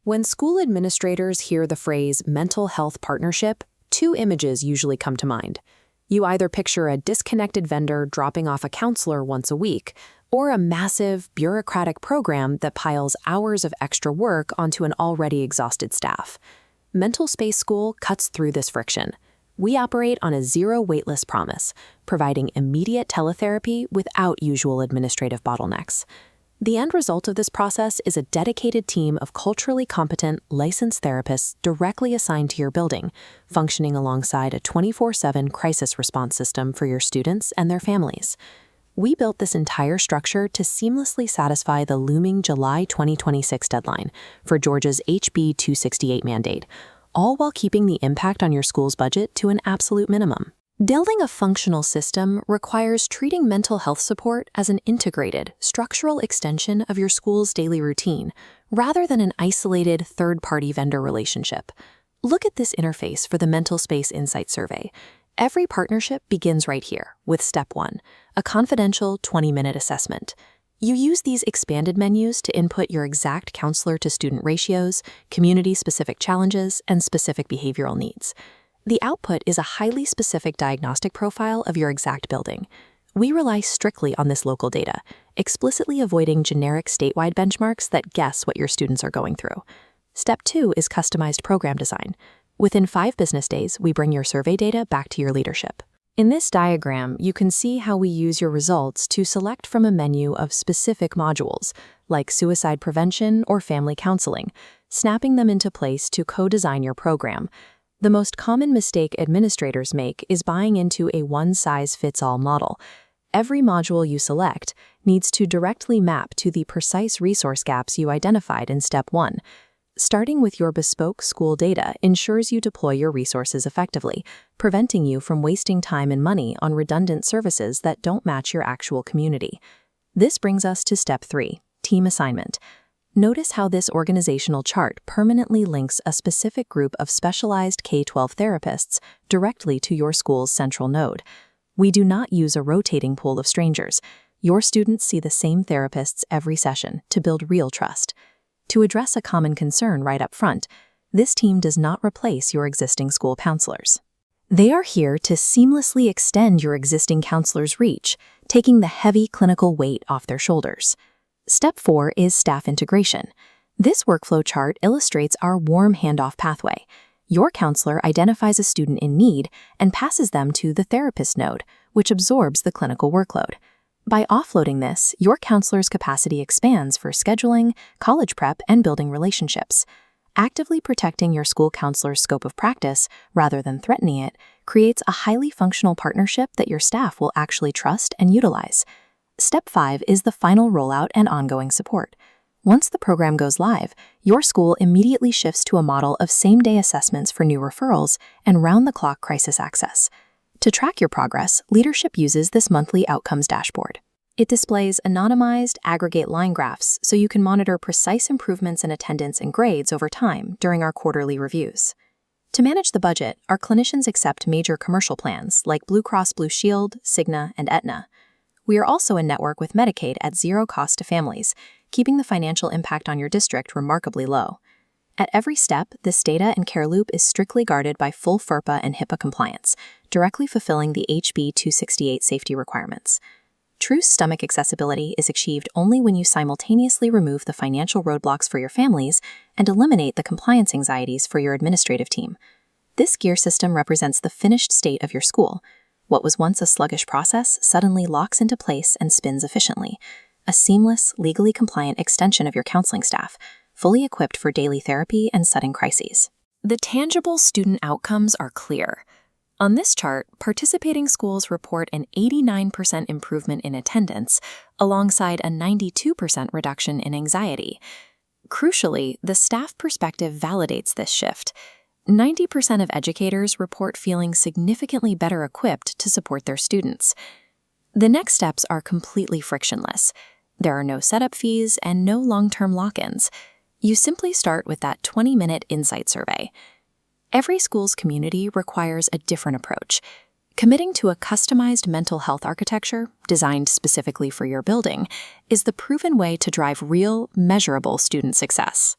When school administrators hear the phrase mental health partnership, two images usually come to mind. You either picture a disconnected vendor dropping off a counselor once a week, or a massive, bureaucratic program that piles hours of extra work onto an already exhausted staff. MentalSpace School cuts through this friction. We operate on a zero waitlist promise, providing immediate teletherapy without usual administrative bottlenecks. The end result of this process is a dedicated team of culturally competent, licensed therapists directly assigned to your building, functioning alongside a 24/7 crisis response system for your students and their families. We built this entire structure to seamlessly satisfy the looming July 2026 deadline for Georgia's HB 268 mandate, all while keeping the impact on your school's budget to an absolute minimum. Building a functional system requires treating mental health support as an integrated, structural extension of your school's daily routine, rather than an isolated third-party vendor relationship. Look at this interface for the MentalSpace Insight Survey. Every partnership begins right here, with Step 1, a confidential 20-minute assessment. You use these expanded menus to input your exact counselor-to-student ratios, community-specific challenges, and specific behavioral needs. The output is a highly specific diagnostic profile of your exact building. We rely strictly on this local data, explicitly avoiding generic statewide benchmarks that guess what your students are going through. Step 2 is customized program design. Within 5 business days, we bring your survey data back to your leadership. In this diagram, you can see how we use your results to select from a menu of specific modules, like suicide prevention or family counseling, snapping them into place to co-design your program. The most common mistake administrators make is buying into a one-size-fits-all model. Every module you select needs to directly map to the precise resource gaps you identified in Step 1. Starting with your bespoke school data ensures you deploy your resources effectively, preventing you from wasting time and money on redundant services that don't match your actual community. This brings us to Step 3, team assignment. Notice how this organizational chart permanently links a specific group of specialized K-12 therapists directly to your school's central node. We do not use a rotating pool of strangers. Your students see the same therapists every session to build real trust. To address a common concern right up front, this team does not replace your existing school counselors. They are here to seamlessly extend your existing counselors' reach, taking the heavy clinical weight off their shoulders. Step 4 is staff integration. This workflow chart illustrates our warm handoff pathway. Your counselor identifies a student in need and passes them to the therapist node, which absorbs the clinical workload. By offloading this, your counselor's capacity expands for scheduling, college prep, and building relationships. Actively protecting your school counselor's scope of practice, rather than threatening it, creates a highly functional partnership that your staff will actually trust and utilize. Step 5 is the final rollout and ongoing support. Once the program goes live, your school immediately shifts to a model of same-day assessments for new referrals and round-the-clock crisis access. To track your progress, leadership uses this monthly outcomes dashboard. It displays anonymized, aggregate line graphs so you can monitor precise improvements in attendance and grades over time during our quarterly reviews. To manage the budget, our clinicians accept major commercial plans like Blue Cross Blue Shield, Cigna, and Aetna. We are also in network with Medicaid at zero cost to families, keeping the financial impact on your district remarkably low. At every step, this data and care loop is strictly guarded by full FERPA and HIPAA compliance, directly fulfilling the HB 268 safety requirements. True stomach accessibility is achieved only when you simultaneously remove the financial roadblocks for your families and eliminate the compliance anxieties for your administrative team. This gear system represents the finished state of your school. What was once a sluggish process suddenly locks into place and spins efficiently. A seamless, legally compliant extension of your counseling staff, fully equipped for daily therapy and sudden crises. The tangible student outcomes are clear. On this chart, participating schools report an 89% improvement in attendance, alongside a 92% reduction in anxiety. Crucially, the staff perspective validates this shift. 90% of educators report feeling significantly better equipped to support their students. The next steps are completely frictionless. There are no setup fees and no long-term lock-ins. You simply start with that 20-minute insight survey. Every school's community requires a different approach. Committing to a customized mental health architecture, designed specifically for your building, is the proven way to drive real, measurable student success.